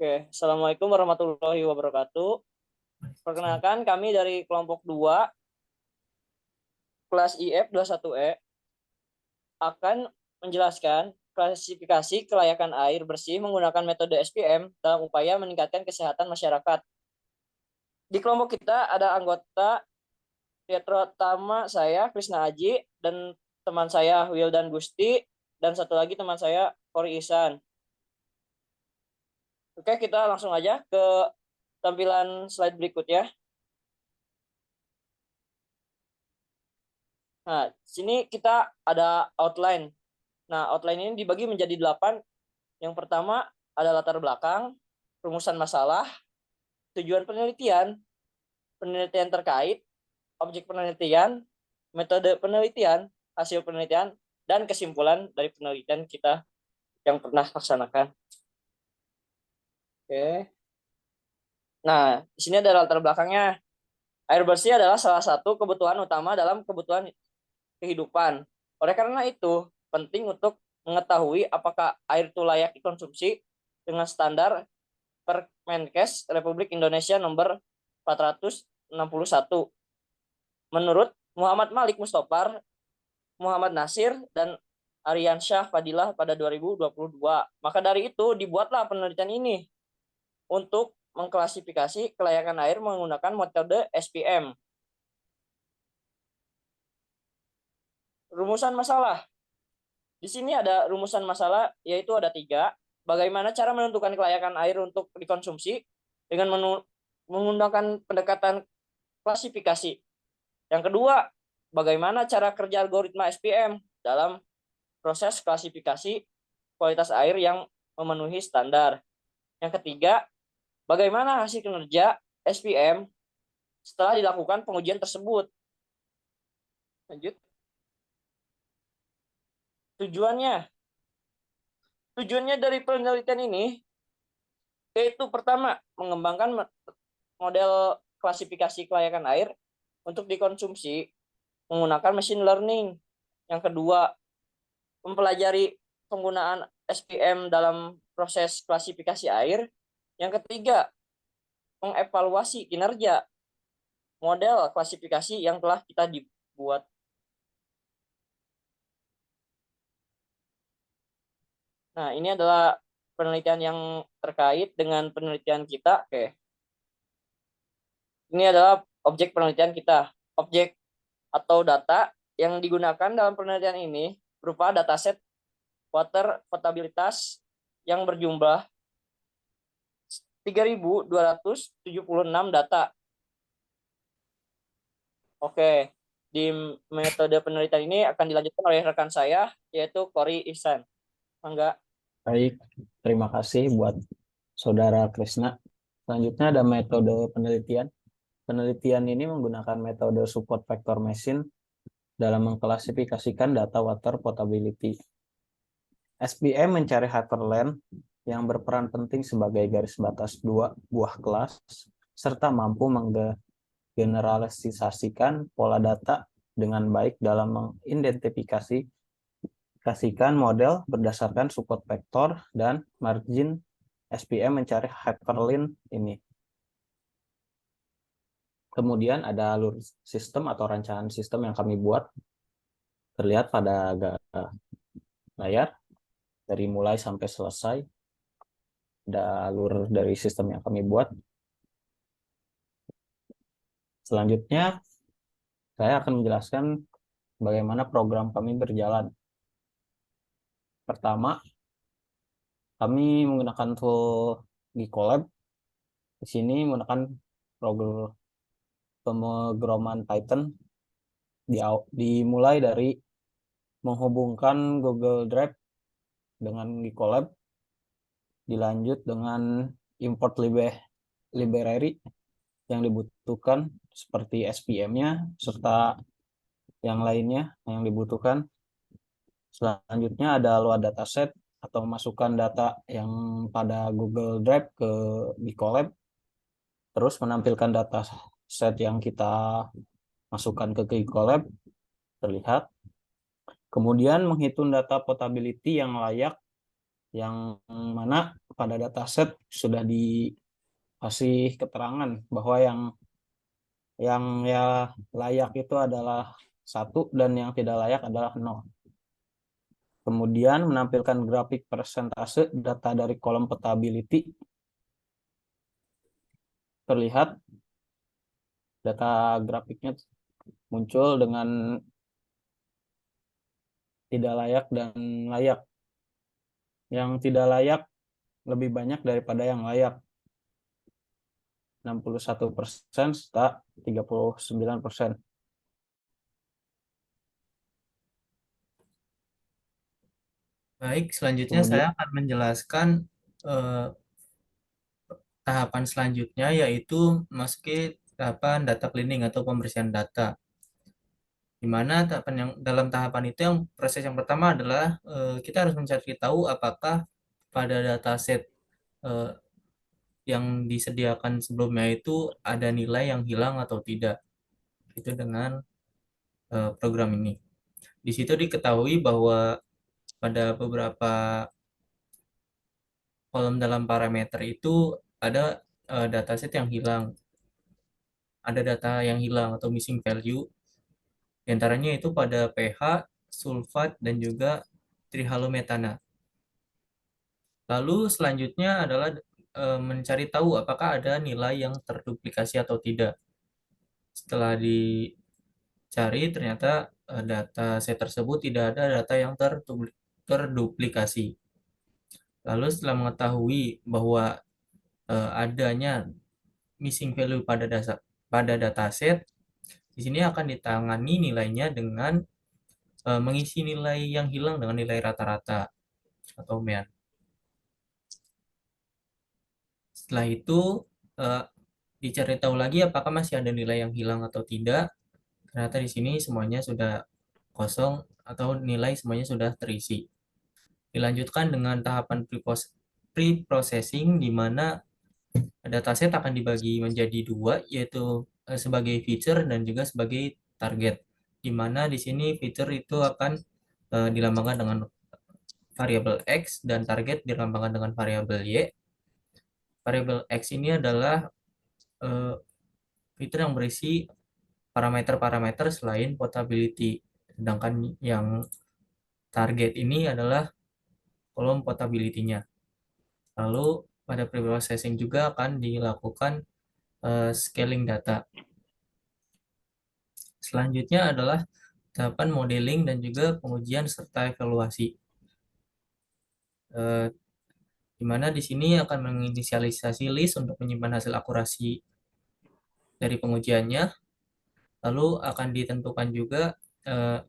Oke, Assalamualaikum warahmatullahi wabarakatuh. Perkenalkan kami dari kelompok 2, kelas IF 21E, akan menjelaskan klasifikasi kelayakan air bersih menggunakan metode SPM dalam upaya meningkatkan kesehatan masyarakat. Di kelompok kita ada anggota terutama saya, Krisna Aji, dan teman saya, Wildan Gusti, dan satu lagi teman saya, Kori Ihsan. Oke, kita langsung aja ke tampilan slide berikutnya. Nah, sini kita ada outline. Nah, outline ini dibagi menjadi 8. Yang pertama ada latar belakang, rumusan masalah, tujuan penelitian, penelitian terkait, objek penelitian, metode penelitian, hasil penelitian, dan kesimpulan dari penelitian kita yang pernah laksanakan. Oke. Nah, di sini ada latar belakangnya. Air bersih adalah salah satu kebutuhan utama dalam kebutuhan kehidupan. Oleh karena itu, penting untuk mengetahui apakah air itu layak dikonsumsi dengan standar Permenkes Republik Indonesia nomor 461. Menurut Muhammad Malik Mustopar, Muhammad Nasir, dan Aryansyah Fadilah pada 2022. Maka dari itu dibuatlah penelitian ini untuk mengklasifikasi kelayakan air menggunakan metode SPM. Rumusan masalah. Di sini ada rumusan masalah, yaitu ada 3. Bagaimana cara menentukan kelayakan air untuk dikonsumsi dengan menggunakan pendekatan klasifikasi. Yang kedua, bagaimana cara kerja algoritma SPM dalam proses klasifikasi kualitas air yang memenuhi standar. Yang ketiga, bagaimana hasil kinerja SPM setelah dilakukan pengujian tersebut. Lanjut. Tujuannya dari penelitian ini yaitu pertama, mengembangkan model klasifikasi kelayakan air untuk dikonsumsi menggunakan machine learning. Yang kedua, mempelajari penggunaan SPM dalam proses klasifikasi air. Yang ketiga, mengevaluasi kinerja model klasifikasi yang telah kita dibuat. Nah, ini adalah penelitian yang terkait dengan penelitian kita. Oke. Ini adalah objek penelitian kita. Objek atau data yang digunakan dalam penelitian ini berupa dataset water potabilitas yang berjumlah 3.276 data. Oke, di metode penelitian ini akan dilanjutkan oleh rekan saya, yaitu Kori Ihsan. Enggak. Baik, terima kasih buat Saudara Krisna. Selanjutnya ada metode penelitian. Penelitian ini menggunakan metode support vector machine dalam mengklasifikasikan data water potability. SPM mencari hyperlength yang berperan penting sebagai garis batas dua buah kelas, serta mampu menggeneralisasikan pola data dengan baik dalam mengidentifikasikan model berdasarkan support vector dan margin. SPM mencari hyperlink ini. Kemudian ada alur sistem atau rancangan sistem yang kami buat. Terlihat pada layar dari mulai sampai selesai. Ada alur dari sistem yang kami buat. Selanjutnya, saya akan menjelaskan bagaimana program kami berjalan. Pertama, kami menggunakan tool Gikolab. Di sini menggunakan program pemrograman Python. Dimulai dari menghubungkan Google Drive dengan Gikolab, dilanjut dengan import library yang dibutuhkan seperti SPM-nya serta yang lainnya yang dibutuhkan. Selanjutnya ada load dataset atau masukkan data yang pada Google Drive ke Gikolab, terus menampilkan dataset yang kita masukkan ke Gikolab terlihat. Kemudian menghitung data potability yang layak yang mana pada dataset sudah dikasih keterangan bahwa yang ya layak itu adalah satu dan yang tidak layak adalah nol. Kemudian menampilkan grafik persentase data dari kolom portability. Terlihat data grafiknya muncul dengan tidak layak dan layak. Yang tidak layak lebih banyak daripada yang layak. 61% serta 39%. Baik, selanjutnya saya Kemudian akan menjelaskan eh, tahapan selanjutnya yaitu memasuki tahapan data cleaning atau pembersihan data. Di mana tahapan yang dalam tahapan itu yang proses yang pertama adalah kita harus mencari tahu apakah pada dataset eh, yang disediakan sebelumnya itu ada nilai yang hilang atau tidak. Itu dengan program ini. Di situ diketahui bahwa pada beberapa kolom dalam parameter itu ada dataset yang hilang, ada data yang hilang atau missing value. Di antaranya itu pada pH, sulfat, dan juga trihalometana. Lalu selanjutnya adalah mencari tahu apakah ada nilai yang terduplikasi atau tidak. Setelah dicari, ternyata data set tersebut tidak ada data yang terduplikasi. Lalu setelah mengetahui bahwa adanya missing value pada dataset, di sini akan ditangani nilainya dengan mengisi nilai yang hilang dengan nilai rata-rata atau mean. Setelah itu eh, dicari tahu lagi apakah masih ada nilai yang hilang atau tidak. Ternyata di sini semuanya sudah kosong atau nilai semuanya sudah terisi. Dilanjutkan dengan tahapan pre-processing di mana dataset akan dibagi menjadi dua, yaitu sebagai feature dan juga sebagai target. Di mana di sini feature itu akan dilambangkan dengan variabel X dan target dilambangkan dengan variabel Y. Variabel X ini adalah eh, fitur yang berisi parameter-parameter selain portability. Sedangkan yang target ini adalah kolom portability-nya. Lalu pada preprocessing juga akan dilakukan scaling data. Selanjutnya adalah tahapan modeling dan juga pengujian serta evaluasi. Eh, di mana di sini akan menginisialisasi list untuk menyimpan hasil akurasi dari pengujiannya, lalu akan ditentukan juga eh,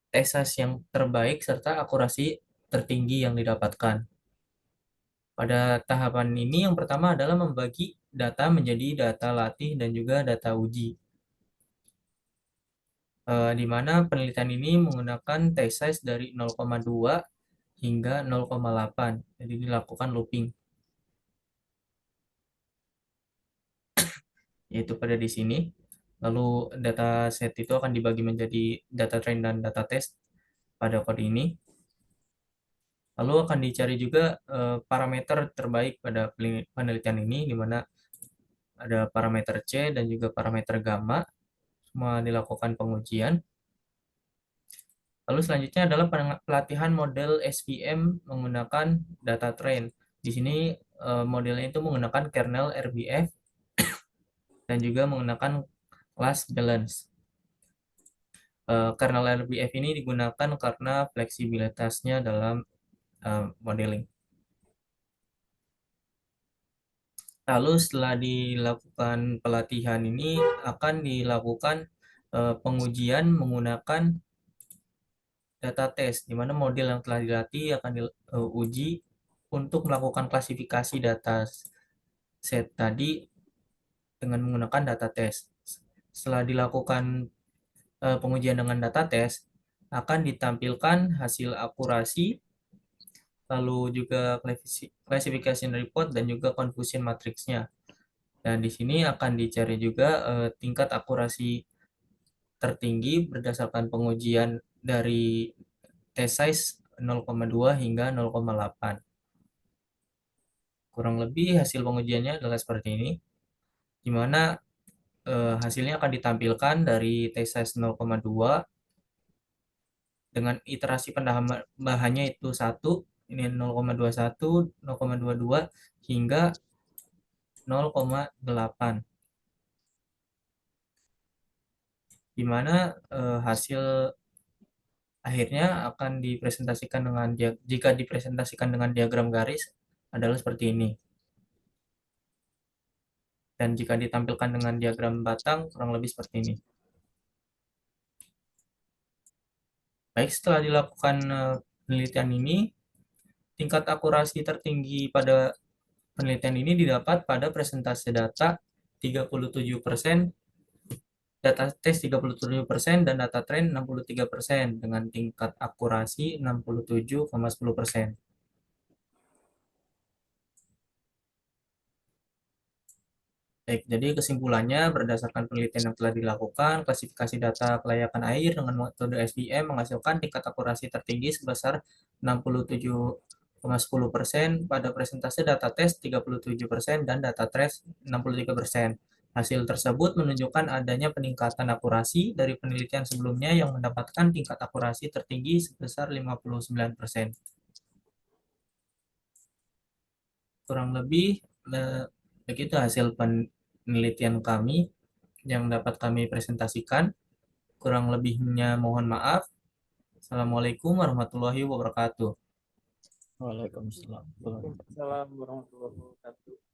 tesas yang terbaik serta akurasi tertinggi yang didapatkan. Pada tahapan ini yang pertama adalah membagi data menjadi data latih dan juga data uji. Di mana penelitian ini menggunakan test size dari 0,2 hingga 0,8. Jadi dilakukan looping. Yaitu pada di sini. Lalu data set itu akan dibagi menjadi data train dan data test pada kode ini. Lalu akan dicari juga parameter terbaik pada penelitian ini, di mana ada parameter C dan juga parameter gamma, semua dilakukan pengujian. Lalu selanjutnya adalah pelatihan model SVM menggunakan data train. Di sini modelnya itu menggunakan kernel RBF dan juga menggunakan class balance. Kernel RBF ini digunakan karena fleksibilitasnya dalam modeling. Lalu setelah dilakukan pelatihan ini akan dilakukan pengujian menggunakan data test, di mana model yang telah dilatih akan diuji untuk melakukan klasifikasi data set tadi dengan menggunakan data test. Setelah dilakukan pengujian dengan data test, akan ditampilkan hasil akurasi, lalu juga classification report dan juga confusion matrixnya. Dan di sini akan dicari juga tingkat akurasi tertinggi berdasarkan pengujian dari test size 0,2 hingga 0,8. Kurang lebih hasil pengujiannya adalah seperti ini, di mana hasilnya akan ditampilkan dari T-size 0,2 dengan iterasi penambahannya itu 1, ini 0,21, 0,22 hingga 0,8, di mana hasil akhirnya akan dipresentasikan dengan jika dipresentasikan dengan diagram garis adalah seperti ini. Dan jika ditampilkan dengan diagram batang kurang lebih seperti ini. Baik, setelah dilakukan penelitian ini, tingkat akurasi tertinggi pada penelitian ini didapat pada presentase data 37%, data tes 37%, dan data tren 63% dengan tingkat akurasi 67,10%. Baik, jadi kesimpulannya berdasarkan penelitian yang telah dilakukan, klasifikasi data kelayakan air dengan metode SDM menghasilkan tingkat akurasi tertinggi sebesar 67,10% pada presentase data tes 37% dan data trace 63%. Hasil tersebut menunjukkan adanya peningkatan akurasi dari penelitian sebelumnya yang mendapatkan tingkat akurasi tertinggi sebesar 59%. Kurang lebih begitu hasil penelitian kami yang dapat kami presentasikan. Kurang lebihnya mohon maaf. Assalamualaikum warahmatullahi wabarakatuh. Waalaikumsalam. Waalaikumsalam warahmatullahi wabarakatuh.